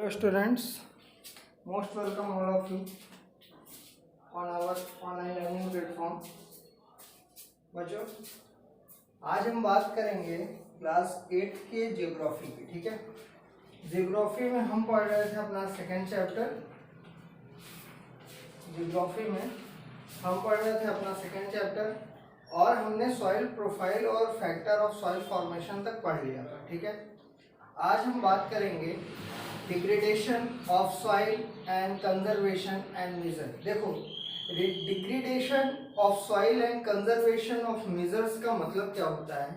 Hello students, most welcome all of you on our online learning platform। बच्चों, आज हम बात करेंगे क्लास 8 के जियोग्राफी की। ठीक है, जियोग्राफी में हम पढ़ रहे थे अपना सेकेंड चैप्टर। जियोग्राफी में हम पढ़ रहे थे अपना सेकेंड चैप्टर और हमने सॉइल प्रोफाइल और फैक्टर ऑफ सॉइल फॉर्मेशन तक पढ़ लिया था। ठीक है, आज हम बात करेंगे degradation of soil and conservation and measure. देखो, degradation of soil and conservation of measures का मतलब क्या होता है।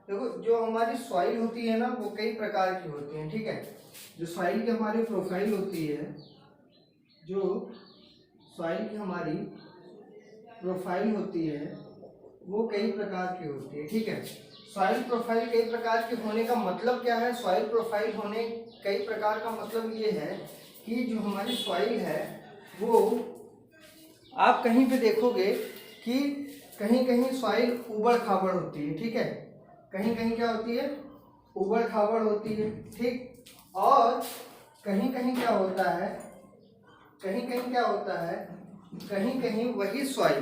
देखो, जो हमारी सॉइल होती है ना, वो कई प्रकार की होती है। ठीक है, जो सॉइल की हमारी प्रोफाइल होती है, जो सॉइल की हमारी प्रोफाइल होती है, वो कई प्रकार की होती है। ठीक है, सॉइल प्रोफाइल कई प्रकार के होने का मतलब क्या है। सॉइल प्रोफाइल होने कई प्रकार का मतलब ये है कि जो हमारी सॉइल है वो आप कहीं पे देखोगे कि कहीं कहीं सॉइल उबड़ खाबड़ होती है। ठीक है, कहीं कहीं क्या होती है, उबड़ खाबड़ होती है। ठीक, और कहीं कहीं क्या होता है, कहीं कहीं क्या होता है, कहीं कहीं वही सॉइल,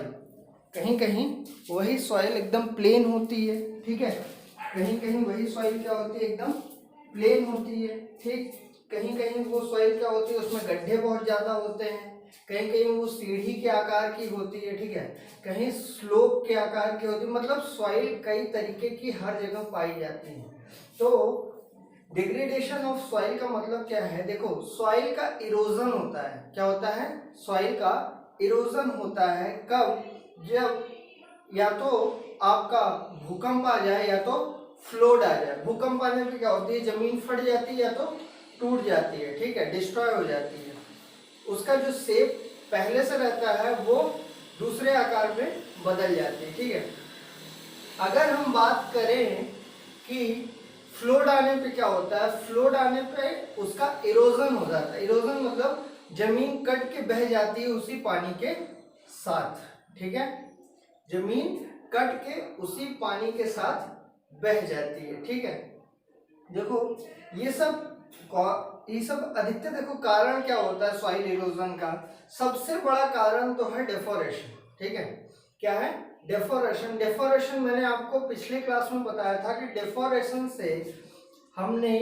कहीं कहीं वही सॉइल एकदम प्लेन होती है। ठीक है, कहीं कहीं वही सॉइल क्या होती है, एकदम प्लेन होती है। ठीक, कहीं कहीं वो सॉइल क्या होती है, उसमें गड्ढे बहुत ज़्यादा होते हैं। कहीं कहीं वो सीढ़ी के आकार की होती है। ठीक है, कहीं स्लोप के आकार की होती है। मतलब सॉइल कई तरीके की हर जगह पाई जाती है। तो डिग्रेडेशन ऑफ सॉइल का मतलब क्या है। देखो, सॉइल का इरोजन होता है। क्या होता है, सॉइल का इरोजन होता है। कब, जब या तो आपका भूकंप आ जाए या तो फ्लोड आ जाए। भूकंप आने पे क्या होती है, जमीन फट जाती है या तो टूट जाती है। ठीक है, डिस्ट्रॉय हो जाती है। उसका जो शेप पहले से रहता है वो दूसरे आकार में बदल जाती है। ठीक है, अगर हम बात करें कि फ्लोड आने पे क्या होता है, फ्लोड आने पे उसका इरोजन हो जाता है। इरोजन मतलब जमीन कट के बह जाती है उसी पानी के साथ। ठीक है, जमीन कट के उसी पानी के साथ बह जाती है। ठीक है, देखो ये सब अधिकतर देखो कारण क्या होता है सॉइल इरोजन का। सबसे बड़ा कारण तो है डेफोरेशन। ठीक है, क्या है, डेफोरेशन। डेफोरेशन मैंने आपको पिछले क्लास में बताया था कि डेफोरेशन से हमने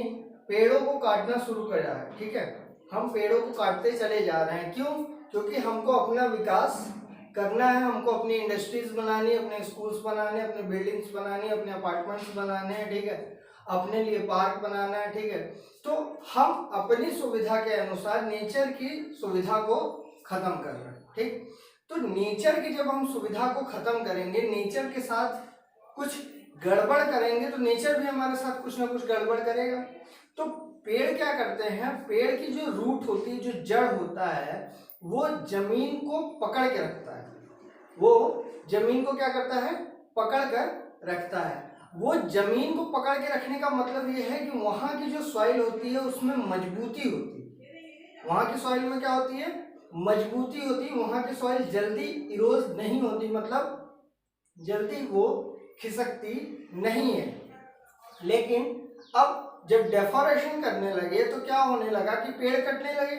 पेड़ों को काटना शुरू करा है। ठीक है, हम पेड़ों को काटते चले जा रहे हैं। क्यों, क्योंकि हमको अपना विकास करना है, हमको अपनी इंडस्ट्रीज बनानी है, अपने स्कूल्स बनाने, अपने बिल्डिंग्स बनानी है, अपने अपार्टमेंट्स बनाने हैं। ठीक है, अपने लिए पार्क बनाना है। ठीक है, तो हम अपनी सुविधा के अनुसार नेचर की सुविधा को खत्म कर रहे हैं। ठीक, तो नेचर की जब हम सुविधा को खत्म करेंगे, नेचर के साथ कुछ गड़बड़ करेंगे, तो नेचर भी हमारे साथ कुछ ना कुछ गड़बड़ करेगा। तो पेड़ क्या करते हैं, पेड़ की जो रूट होती है, जो जड़ होता है, वो जमीन को पकड़ के रखता है। वो जमीन को क्या करता है, पकड़ कर रखता है। वो जमीन को पकड़ के रखने का मतलब ये है कि वहां की जो सॉइल होती है उसमें मजबूती होती है। वहां की सॉइल में क्या होती है, मजबूती होती है। वहां की सॉइल जल्दी इरोज नहीं होती, मतलब जल्दी वो खिसकती नहीं है। लेकिन अब जब डेफोरेशन करने लगे तो क्या होने लगा कि पेड़ कटने लगे।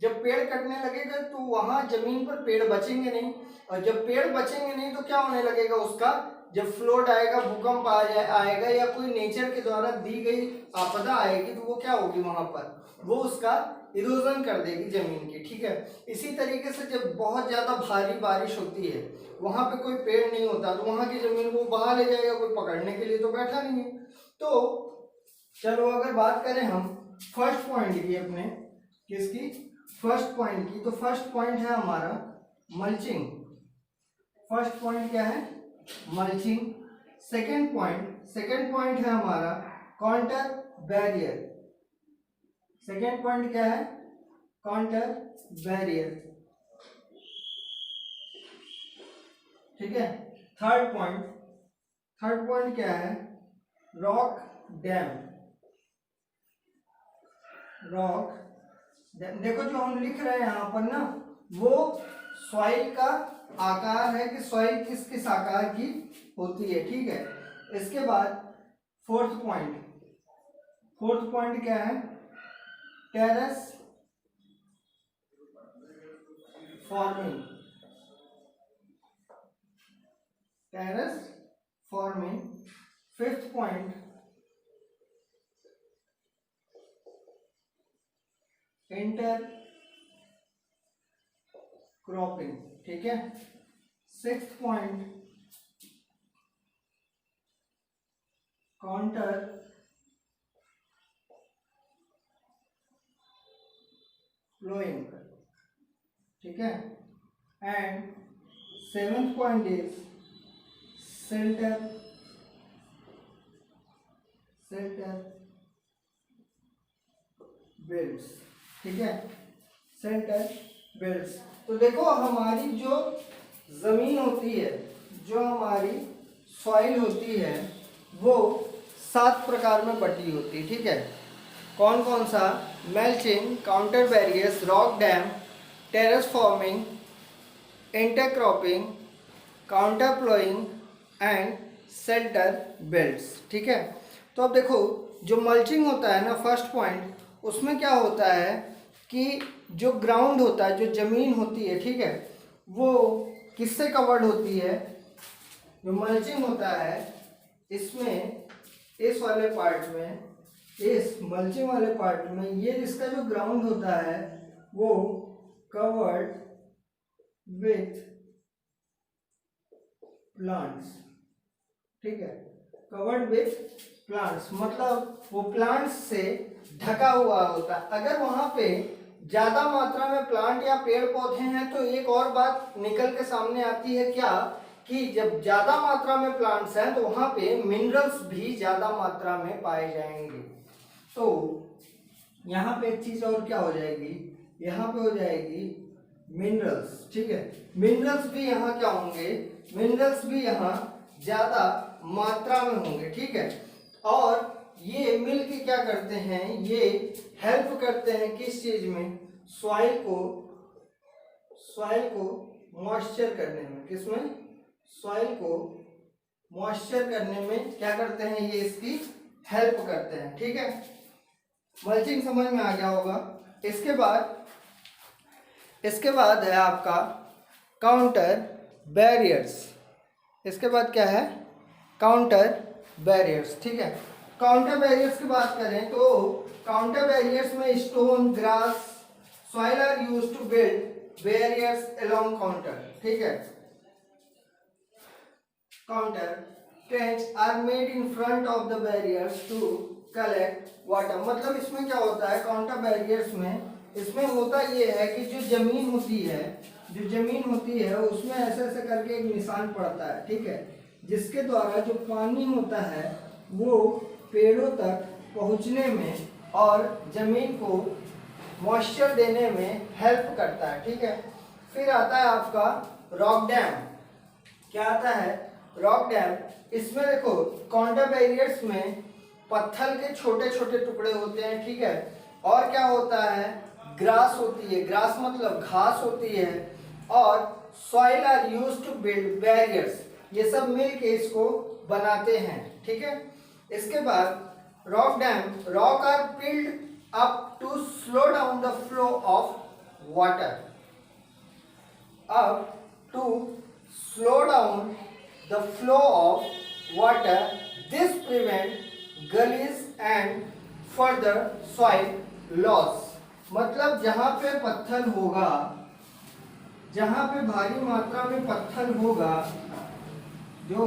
जब पेड़ कटने लगेगा तो वहां जमीन पर पेड़ बचेंगे नहीं, और जब पेड़ बचेंगे नहीं तो क्या होने लगेगा, उसका जब फ्लोड आएगा, भूकंप आएगा या कोई नेचर के द्वारा दी गई आपदा आएगी, तो वो क्या होगी, वहां पर वो उसका इरोजन कर देगी जमीन की। ठीक है, इसी तरीके से जब बहुत ज्यादा भारी बारिश होती है, वहां पे कोई पेड़ नहीं होता, तो वहां की जमीन को बहा ले जाएगा, कोई पकड़ने के लिए तो बैठा नहीं है। तो चलो अगर बात करें हम फर्स्ट पॉइंट की, अपने किसकी, फर्स्ट पॉइंट की, तो फर्स्ट पॉइंट है हमारा मल्चिंग। फर्स्ट पॉइंट क्या है, मल्चिंग। सेकेंड पॉइंट है हमारा काउंटर बैरियर। सेकेंड पॉइंट क्या है, काउंटर बैरियर। ठीक है, थर्ड पॉइंट क्या है, रॉक डैम। रॉक डैम, देखो जो हम लिख रहे हैं यहाँ पर ना, वो सॉइल का आकार है कि सॉइल किस किस आकार की होती है। ठीक है, इसके बाद फोर्थ पॉइंट क्या है, terrace forming, terrace forming. Fifth point, inter cropping, ठीक है। सिक्स्थ पॉइंट, काउंटर फ्लोइंग, ठीक है। And seventh point is shelter belts, ठीक है, शेल्टर बेल्ट्स। तो देखो हमारी जो जमीन होती है, जो हमारी सॉइल होती है, वो 7 प्रकार में बटी होती है, ठीक है। कौन कौन सा? Mulching, counter barriers, rock dam, terrace farming, intercropping, counter ploughing and shelter belts, ठीक है। तो अब देखो जो मल्चिंग होता है ना, फर्स्ट पॉइंट, उसमें क्या होता है कि जो ग्राउंड होता है, जो जमीन होती है, ठीक है, वो किससे कवर्ड होती है? जो मल्चिंग होता है इसमें, इस वाले पार्ट में, इस मल्चिंग वाले पार्ट में, ये इसका जो ग्राउंड होता है वो कवर्ड विथ प्लांट्स, ठीक है, कवर्ड विथ प्लांट्स, मतलब वो प्लांट्स से ढका हुआ होता है। अगर वहां पे ज्यादा मात्रा में प्लांट या पेड़ पौधे हैं तो एक और बात निकल के सामने आती है, क्या कि जब ज्यादा मात्रा में प्लांट्स हैं तो वहां पे मिनरल्स भी ज्यादा मात्रा में पाए जाएंगे। तो यहाँ पे एक चीज और क्या हो जाएगी, यहाँ पे हो जाएगी मिनरल्स, ठीक है। मिनरल्स भी यहाँ क्या होंगे? मिनरल्स भी यहाँ ज्यादा मात्रा में होंगे, ठीक है। और ये मिलके क्या करते हैं? ये हेल्प करते हैं किस चीज में? सॉइल को मॉइस्चर करने में। किसमें? सॉइल को मॉइस्चर करने में क्या करते हैं? ये इसकी हेल्प करते हैं, ठीक है। मल्चिंग समझ में आ गया होगा। इसके बाद है आपका काउंटर बैरियर्स। इसके बाद क्या है? काउंटर बैरियर्स, ठीक है। काउंटर बैरियर्स की बात करें तो काउंटर बैरियर्स में stone, grass, soil are used to build barriers along counter, ठीक है। Counter trench are made in front of the barriers to collect water. मतलब इसमें क्या होता है काउंटर बैरियर्स में? इसमें होता ये है कि जो जमीन होती है उसमें ऐसे ऐसे करके एक निशान पड़ता है, ठीक है, जिसके द्वारा जो पानी होता है वो पेड़ों तक पहुंचने में और जमीन को मॉइस्चर देने में हेल्प करता है, ठीक है। फिर आता है आपका रॉक डैम। क्या आता है? Rock dam. इसमें देखो काउंटर बैरियर्स में पत्थर के छोटे छोटे टुकड़े होते हैं, ठीक है। और क्या होता है? ग्रास होती है, ग्रास मतलब घास होती है, और soil are used to build barriers. ये सब मिलके इसको बनाते हैं, ठीक है। इसके बाद rock dam, rock are piled up to slow down the flow of water. अब to slow down the flow of water, this prevent gullies and further soil loss। मतलब जहाँ पे पत्थर होगा, जहाँ पे भारी मात्रा में पत्थर होगा, जो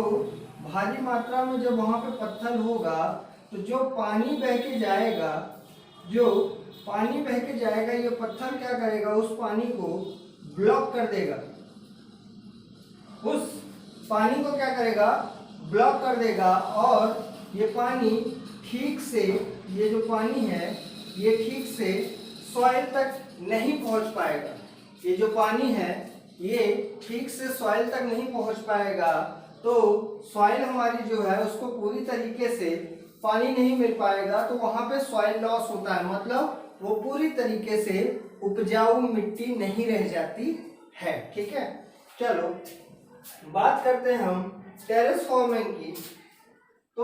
भारी मात्रा में जब वहाँ पे पत्थर होगा तो जो पानी बह के जाएगा, ये पत्थर क्या करेगा? उस पानी को ब्लॉक कर देगा। उस पानी को क्या करेगा? ब्लॉक कर देगा, और ये पानी ठीक से, ये जो पानी है ये ठीक से सॉइल तक नहीं पहुंच पाएगा। ये जो पानी है ये ठीक से सॉइल तक नहीं पहुंच पाएगा, तो सॉइल हमारी जो है उसको पूरी तरीके से पानी नहीं मिल पाएगा, तो वहां पे सॉइल लॉस होता है। मतलब वो पूरी तरीके से उपजाऊ मिट्टी नहीं रह जाती है, ठीक है। चलो बात करते हैं हम टेरेस फॉर्मिंग की। तो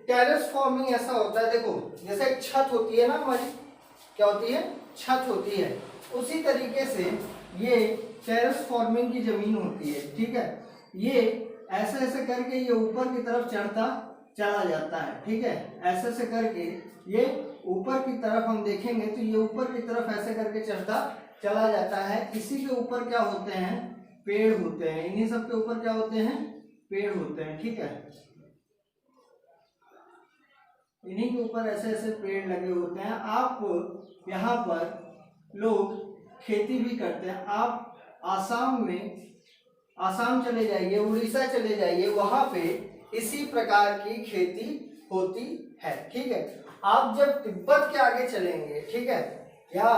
टेरेस फॉर्मिंग ऐसा होता है, देखो जैसे एक छत होती है ना हमारी, क्या होती है, छत होती है। उसी तरीके से ये टेरेस फॉर्मिंग की जमीन होती है, ठीक है। ये ऐसे ऐसे करके ये ऊपर की तरफ चढ़ता चला जाता है, ठीक है। ऐसे ऐसे करके ये ऊपर की तरफ हम देखेंगे तो ये ऊपर की तरफ ऐसे करके चढ़ता चला जाता है। इसी के ऊपर क्या होते हैं, पेड़ होते हैं। इन्हीं सब के ऊपर क्या होते हैं, पेड़ होते हैं, ठीक है। इन्हीं के ऊपर ऐसे ऐसे पेड़ लगे होते हैं। आप यहाँ पर लोग खेती भी करते हैं। आप आसाम चले जाइए, उड़ीसा चले जाइए, वहां पे इसी प्रकार की खेती होती है, ठीक है। आप जब तिब्बत के आगे चलेंगे, ठीक है, या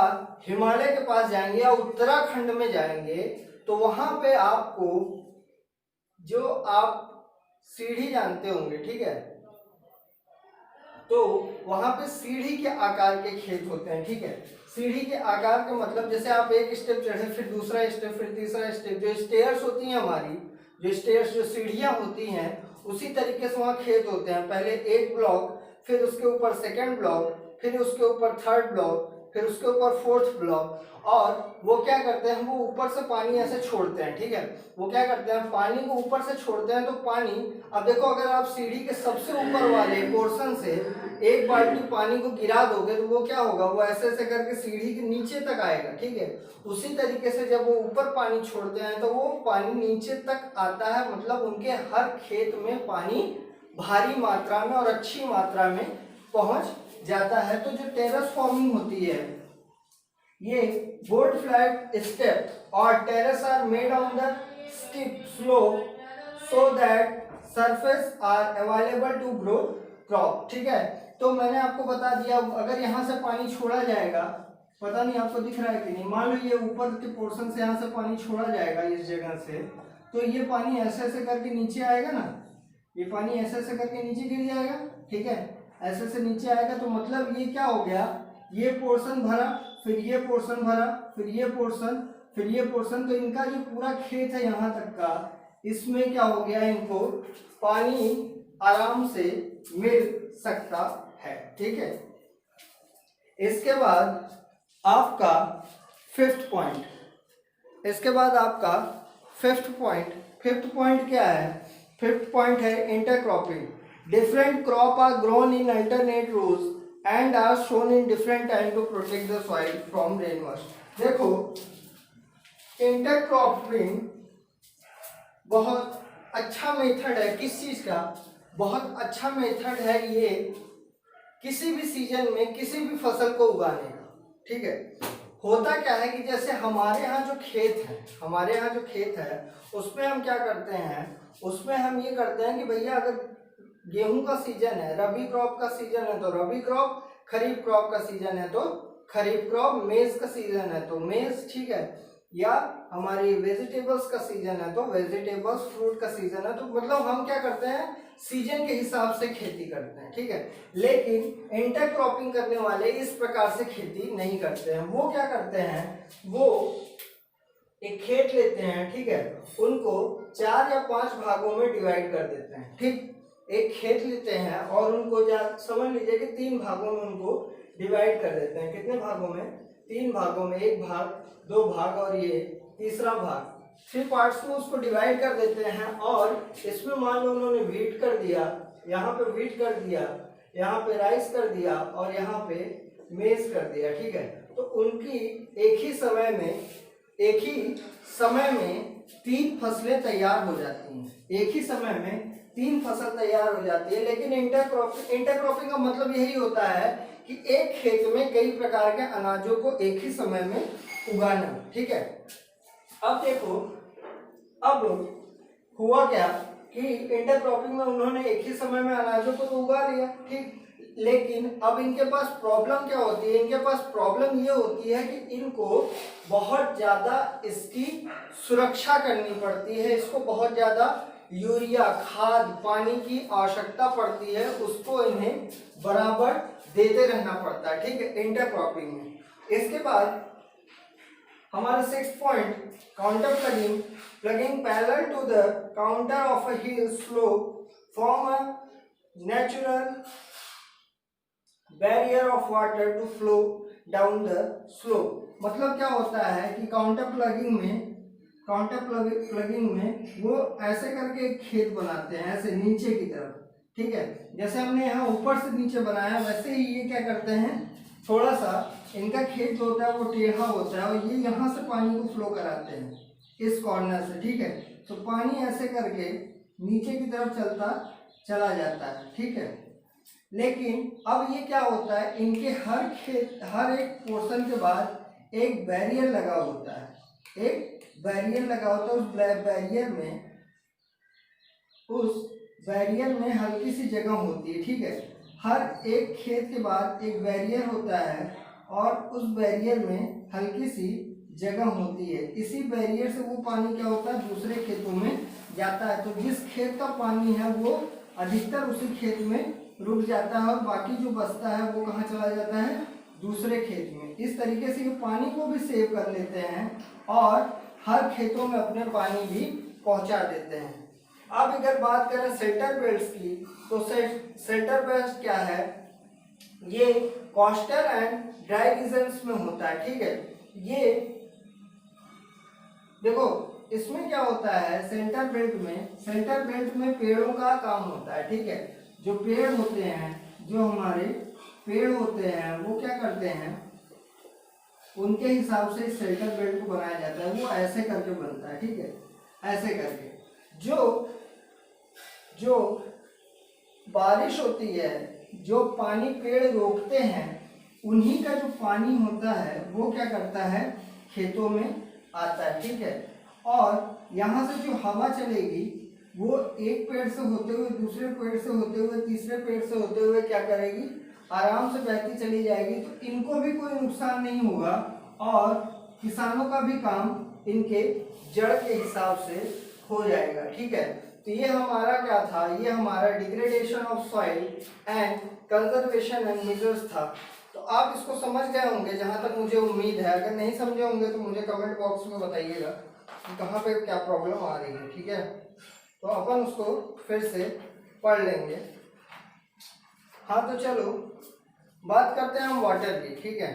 हिमालय के पास जाएंगे या उत्तराखंड में जाएंगे तो वहां पे आपको जो आप सीढ़ी जानते होंगे, ठीक है, तो वहां पे सीढ़ी के आकार के खेत होते हैं, ठीक है। सीढ़ी के आकार का मतलब जैसे आप एक स्टेप चढ़े, फिर दूसरा स्टेप, फिर तीसरा स्टेप, जो स्टेयर्स होती हैं हमारी, जो स्टेयर्स जो सीढ़ियां होती हैं, उसी तरीके से वहाँ खेत होते हैं। पहले एक ब्लॉक, फिर उसके ऊपर सेकंड ब्लॉक, फिर उसके ऊपर थर्ड ब्लॉक, फिर उसके ऊपर फोर्थ ब्लॉक। और वो क्या करते हैं, वो ऊपर से पानी ऐसे छोड़ते हैं, ठीक है। वो क्या करते हैं, पानी को ऊपर से छोड़ते हैं। तो पानी, अब देखो, अगर आप सीढ़ी के सबसे ऊपर वाले पोर्शन से एक बाल्टी पानी को गिरा दोगे तो वो क्या होगा, वो ऐसे ऐसे करके सीढ़ी के नीचे तक आएगा, ठीक है। उसी तरीके से जब वो ऊपर पानी छोड़ते हैं तो वो पानी नीचे तक आता है, मतलब उनके हर खेत में पानी भारी मात्रा में और अच्छी मात्रा में पहुंच जाता है। तो जो टेरेस फॉर्मिंग होती है, ये बोर्ड फ्लैट स्टेप और terrace are made on the steep slope so that surface are available to grow crop, ठीक है। तो मैंने आपको बता दिया, अगर यहाँ से पानी छोड़ा जाएगा, पता नहीं आपको दिख रहा है कि नहीं, मान लो ये ऊपर के पोर्शन से यहाँ से पानी छोड़ा जाएगा इस जगह से, तो ये पानी ऐसे ऐसे करके नीचे आएगा ना, ये पानी ऐसे ऐसे करके नीचे गिर जाएगा, ठीक है। ऐसे से नीचे आएगा तो मतलब ये क्या हो गया, ये पोर्शन भरा, फिर ये पोर्शन भरा, फिर ये पोर्शन, फिर ये पोर्शन। तो इनका जो पूरा खेत है यहाँ तक का, इसमें क्या हो गया, इनको पानी आराम से मिल सकता है, ठीक है। इसके बाद आपका फिफ्थ पॉइंट, फिफ्थ पॉइंट क्या है, फिफ्थ पॉइंट है intercropping. Different crop are grown in alternate rows and are sown in different time to protect the soil from rain wash. देखो, इंटरक्रॉपिंग बहुत अच्छा मेथड है, किस चीज का, बहुत अच्छा मेथड है ये किसी भी सीजन में किसी भी फसल को उगाने का, ठीक है। होता क्या है कि जैसे हमारे यहाँ जो खेत है उसमें हम क्या करते हैं, उसमें हम ये करते हैं कि भैया अगर गेहूं का सीजन है, रबी क्रॉप का सीजन है तो रबी क्रॉप, खरीफ क्रॉप का सीजन है तो खरीफ क्रॉप, मेज का सीजन है तो मेज, ठीक है, या हमारी वेजिटेबल्स का सीजन है तो वेजिटेबल्स, फ्रूट का सीजन है तो, मतलब हम क्या करते हैं, सीजन के हिसाब से खेती करते हैं, ठीक है। लेकिन इंटरक्रॉपिंग करने वाले इस प्रकार से खेती नहीं करते हैं। वो क्या करते हैं, वो एक खेत लेते हैं, ठीक है, उनको 4 या 5 भागों में डिवाइड कर देते हैं, ठीक। एक खेत लेते हैं और उनको समझ लीजिए कि 3 भागों में उनको डिवाइड कर देते हैं। कितने भागों में, 3 भागों में, 1 भाग, 2 भाग और ये तीसरा भाग, 3 पार्ट्स में उसको डिवाइड कर देते हैं। और इसमें मान लो उन्होंने व्हीट कर दिया, यहाँ पे व्हीट कर दिया, यहाँ पे राइस कर दिया और यहाँ पे मेज कर दिया, ठीक है। तो उनकी एक ही समय में 3 फसलें तैयार हो जाती हैं, एक ही समय में 3 फसल तैयार हो जाती है। लेकिन इंटरक्रॉपिंग का मतलब यही होता है कि एक खेत में कई प्रकार के अनाजों को एक ही समय में उगाना, ठीक है। अब देखो, अब हुआ क्या कि इंटरक्रॉपिंग में उन्होंने एक ही समय में अनाजों को तो उगा लिया, ठीक। लेकिन अब इनके पास प्रॉब्लम क्या होती है, इनके पास प्रॉब्लम ये होती है कि इनको बहुत ज्यादा इसकी सुरक्षा करनी पड़ती है, इसको बहुत ज्यादा यूरिया, खाद, पानी की आवश्यकता पड़ती है, उसको इन्हें बराबर देते रहना पड़ता है, ठीक है, इंटरक्रॉपिंग में। इसके बाद हमारा 6th point, counter ploughing parallel to the counter of a hill slope form a natural barrier of water to flow down the slope. मतलब क्या होता है कि काउंटर प्लगिंग में वो ऐसे करके एक खेत बनाते हैं, ऐसे नीचे की तरफ, ठीक है। जैसे हमने यहाँ ऊपर से नीचे बनाया वैसे ही ये क्या करते हैं, थोड़ा सा इनका खेत जो होता है वो टेढ़ा होता है और ये यहाँ से पानी को फ्लो कराते हैं इस कॉर्नर से, ठीक है। तो पानी ऐसे करके नीचे की तरफ चला जाता है, ठीक है। लेकिन अब ये क्या होता है, इनके हर एक पोर्शन के बाद एक बैरियर लगा होता है, उस बैरियर में हल्की सी जगह होती है, ठीक है। हर एक खेत के बाद एक बैरियर होता है और उस बैरियर में हल्की सी जगह होती है। इसी बैरियर से वो पानी क्या होता है, दूसरे खेतों में जाता है। तो जिस खेत का पानी है वो अधिकतर उसी खेत में रुक जाता है और बाकी जो बचता है वो कहाँ चला जाता है, दूसरे खेत में। इस तरीके से ये पानी को भी सेव कर लेते हैं और हर खेतों में अपने पानी भी पहुंचा देते हैं। अब अगर बात करें शेल्टर बेल्ट्स की, तो शेल्टर बेल्ट क्या है, ये कोस्टल एंड ड्राई रीजन्स में होता है, ठीक है। ये देखो इसमें क्या होता है, शेल्टर बेल्ट में पेड़ों का काम होता है, ठीक है। जो पेड़ होते हैं, जो हमारे पेड़ होते हैं वो क्या करते हैं, उनके हिसाब से शेल्टर बेल्ट को बनाया जाता है। वो ऐसे करके बनता है, ठीक है, ऐसे करके। जो बारिश होती है, जो पानी पेड़ रोकते हैं, उन्हीं का जो पानी होता है वो क्या करता है, खेतों में आता है, ठीक है। और यहाँ से जो हवा चलेगी वो एक पेड़ से होते हुए, दूसरे पेड़ से होते हुए, तीसरे पेड़ से होते हुए क्या करेगी, आराम से बहती चली जाएगी। तो इनको भी कोई नुकसान नहीं होगा और किसानों का भी काम इनके जड़ के हिसाब से हो जाएगा, ठीक है। तो ये हमारा क्या था, ये हमारा degradation of soil and conservation and measures था। तो आप इसको समझ गए होंगे जहां तक मुझे उम्मीद है। अगर नहीं समझे होंगे तो मुझे कमेंट बॉक्स में बताइएगा कि कहाँ पे क्या प्रॉब्लम आ रही है, ठीक है। तो अपन उसको फिर से पढ़ लेंगे। हाँ तो चलो बात करते हैं हम वाटर की, ठीक है।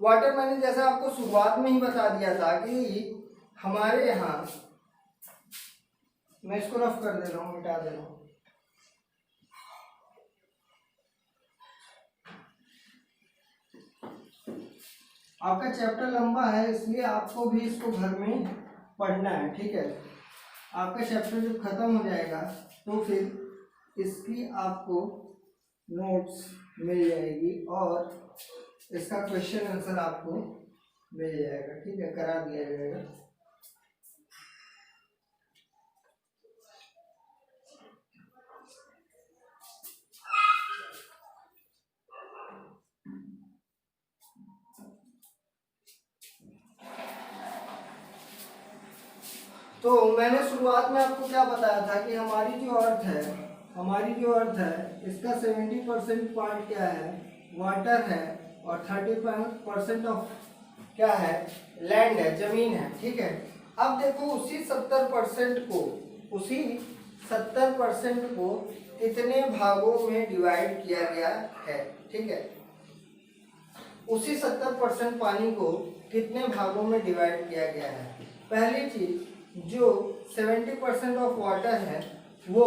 वाटर मैंने जैसा आपको शुरुआत में ही बता दिया था कि हमारे यहाँ, मैं इसको रफ कर दे रहा हूँ, मिटा दे रहा हूँ। आपका चैप्टर लंबा है इसलिए आपको भी इसको घर में पढ़ना है, ठीक है। आपका चैप्टर जब खत्म हो जाएगा तो फिर इसकी आपको नोट्स मिल जाएगी और इसका क्वेश्चन आंसर आपको मिल जाएगा, ठीक है, करा दिया जाएगा। तो मैंने शुरुआत में आपको क्या बताया था कि हमारी जो अर्थ है इसका 70% पार्ट क्या है, वाटर है और 30% ऑफ क्या है, लैंड है, जमीन है, ठीक है। अब देखो उसी 70% को कितने भागों में डिवाइड किया गया है, ठीक है। उसी 70% पानी को कितने भागों में डिवाइड किया गया है। पहली चीज, जो 70% ऑफ वाटर है वो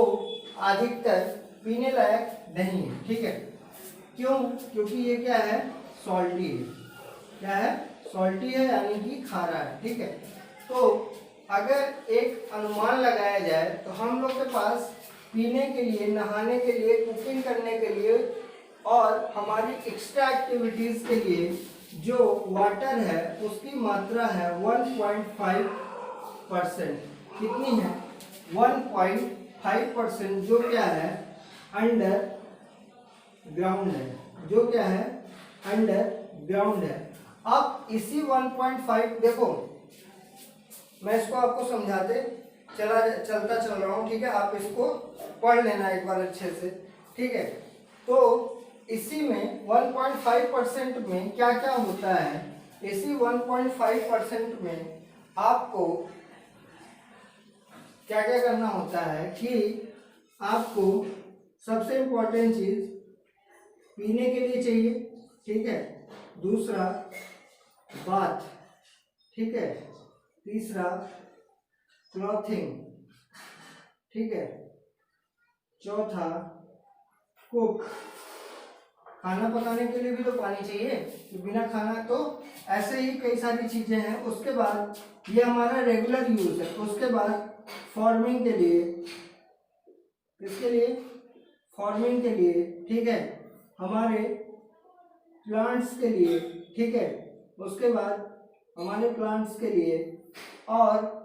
अधिकतर पीने लायक नहीं है, ठीक है। क्यों? क्योंकि ये क्या है, सॉल्टी है। क्या है? सॉल्टी है, यानी कि खारा है, ठीक है। तो अगर एक अनुमान लगाया जाए तो हम लोग के पास पीने के लिए, नहाने के लिए, कुकिंग करने के लिए और हमारी एक्स्ट्रा एक्टिविटीज के लिए जो वाटर है उसकी मात्रा है 1.5%। कितनी है? 1.5%, जो क्या है, अंडर ग्राउंड है, जो क्या है, अंडर ग्राउंड है। अब इसी 1.5, देखो मैं इसको आपको समझाते चलता चल रहा हूँ, ठीक है। आप इसको पढ़ लेना एक बार अच्छे से, ठीक है। तो इसी में 1.5% में क्या क्या होता है, इसी 1.5% में आपको क्या क्या करना होता है कि आपको सबसे इम्पोर्टेंट चीज पीने के लिए चाहिए, ठीक है। दूसरा बाथ, ठीक है, तीसरा क्लॉथिंग, ठीक है, चौथा कुक, खाना पकाने के लिए भी तो पानी चाहिए, तो बिना खाना, तो ऐसे ही कई सारी चीजें हैं। उसके बाद ये हमारा रेगुलर यूज है। उसके बाद फार्मिंग के लिए, किसके लिए, फार्मिंग के लिए, ठीक है, हमारे प्लांट्स के लिए, ठीक है, उसके बाद हमारे प्लांट्स के लिए, और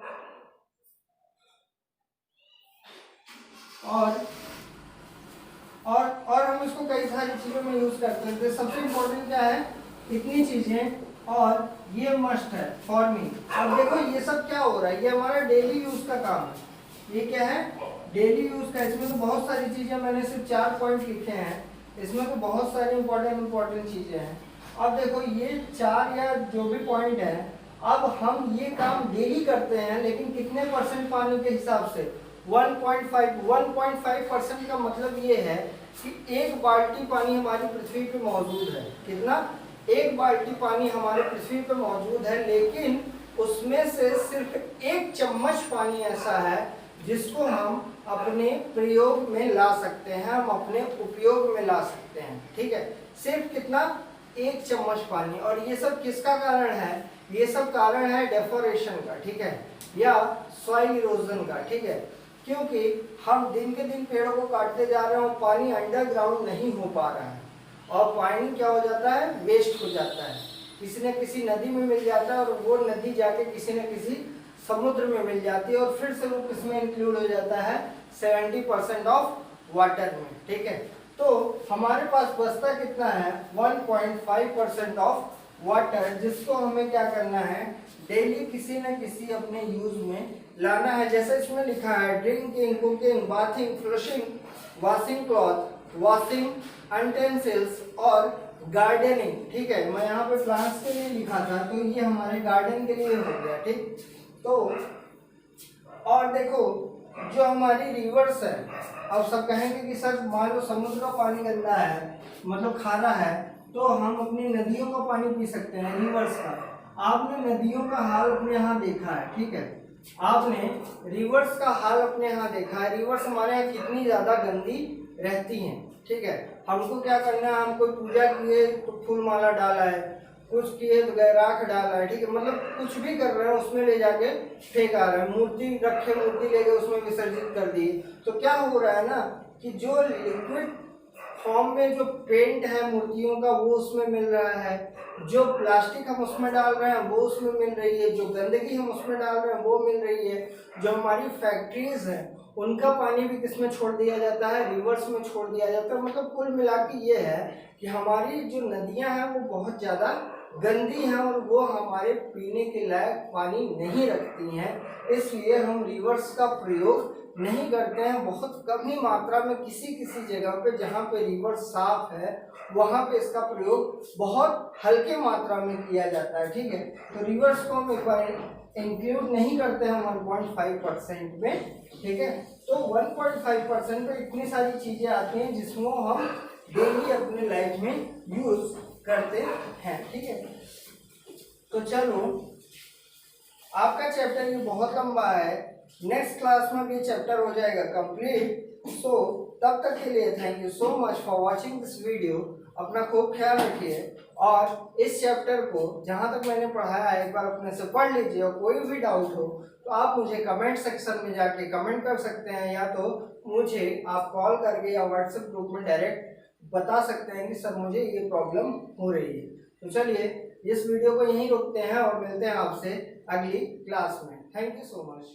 हम इसको कई सारी चीज़ों में यूज़ करते हैं। तो सबसे इम्पोर्टेंट क्या है, इतनी चीज़ें, और ये मस्ट है फार्मिंग। अब देखो ये सब क्या हो रहा है, ये हमारा डेली यूज़ का काम है। ये क्या है, डेली यूज़ का। इसमें तो बहुत सारी चीज़ें, मैंने सिर्फ 4 पॉइंट लिखे हैं, इसमें तो बहुत सारी इंपॉर्टेंट चीज़ें हैं। अब देखो ये 4 या जो भी पॉइंट है, अब हम ये काम डेली करते हैं, लेकिन कितने % पानी के हिसाब से, 1.5% का मतलब ये है कि 1 बाल्टी पानी हमारी पृथ्वी पे मौजूद है। कितना, 1 बाल्टी पानी हमारे पृथ्वी पे मौजूद है, लेकिन उसमें से सिर्फ 1 चम्मच पानी ऐसा है जिसको हम अपने प्रयोग में ला सकते हैं, हम अपने उपयोग में ला सकते हैं, ठीक है। सिर्फ कितना, 1 चम्मच पानी। और ये सब किसका कारण है, ये सब कारण है डेफोरेशन का, ठीक है, या सॉइल इरोजन का, ठीक है। क्योंकि हम दिन के दिन पेड़ों को काटते जा रहे हैं, पानी अंडरग्राउंड नहीं हो पा रहा है, और पानी क्या हो जाता है, वेस्ट हो जाता है, किसी न किसी नदी में मिल जाता है, और वो नदी जाके किसी न किसी समुद्र में मिल जाती है, और फिर से वो किसमें इंक्लूड हो जाता है, 70% ऑफ वाटर में, ठीक है। तो हमारे पास बचता कितना है, 1.5% ऑफ वाटर, जिसको हमें क्या करना है, डेली किसी न किसी अपने यूज में लाना है। जैसे इसमें लिखा है drinking, cooking, bathing, flushing, washing cloth, washing utensils और गार्डनिंग, ठीक है। मैं यहाँ पे प्लांट्स के लिए लिखा था, तो ये हमारे गार्डन के लिए हो गया, ठीक। तो और देखो जो हमारी रिवर्स है, अब सब कहेंगे कि सर मान लो समुद्र का पानी गंदा है, मतलब खारा है, तो हम अपनी नदियों का पानी पी सकते हैं, रिवर्स का। आपने नदियों का हाल अपने यहाँ देखा है, ठीक है, आपने रिवर्स का हाल अपने यहाँ देखा है। रिवर्स हमारे यहाँ कितनी ज़्यादा गंदी रहती हैं, ठीक है। हमको क्या करना है, हम कोई पूजा किए तो फूल माला डाला है, कुछ किए तो राख डाला है, ठीक है, मतलब कुछ भी कर रहे हैं उसमें ले जाके फेंक आ रहे हैं, मूर्ति रखे, मूर्ति ले गए उसमें विसर्जित कर दिए। तो क्या हो रहा है ना, कि जो लिक्विड फॉर्म में जो पेंट है मूर्तियों का वो उसमें मिल रहा है, जो प्लास्टिक हम उसमें डाल रहे हैं वो उसमें मिल रही है, जो गंदगी हम उसमें डाल रहे हैं वो मिल रही है, जो हमारी फैक्ट्रीज हैं उनका पानी भी किसमें छोड़ दिया जाता है, रिवर्स में छोड़ दिया जाता है। मतलब कुल मिला के ये है कि हमारी जो नदियां हैं वो बहुत ज़्यादा गंदी हैं, और वो हमारे पीने के लायक पानी नहीं रखती हैं। इसलिए हम रिवर्स का प्रयोग नहीं करते हैं, बहुत कम ही मात्रा में, किसी किसी जगह पे जहाँ पे रिवर साफ है वहाँ पे इसका प्रयोग बहुत हल्के मात्रा में किया जाता है, ठीक है। तो रिवर्स को हम एक बार इंक्लूड नहीं करते हैं 1.5% में, ठीक है। तो 1.5% पे इतनी सारी चीज़ें आती हैं जिसको हम डेली अपने लाइफ में यूज करते हैं, ठीक है। तो चलो, आपका चैप्टर ये बहुत लंबा है, नेक्स्ट क्लास में भी चैप्टर हो जाएगा कंप्लीट। सो तब तक के लिए thank you so much for watching this video. अपना खूब ख्याल रखिए, और इस चैप्टर को जहाँ तक मैंने पढ़ाया है एक बार अपने से पढ़ लीजिए, और कोई भी डाउट हो तो आप मुझे कमेंट सेक्शन में जाके कमेंट कर सकते हैं, या तो मुझे आप कॉल करके या व्हाट्सएप ग्रुप में डायरेक्ट बता सकते हैं कि सर मुझे ये प्रॉब्लम हो रही है। तो चलिए इस वीडियो को यहीं रोकते हैं और मिलते हैं आपसे अगली क्लास में। Thank you so much.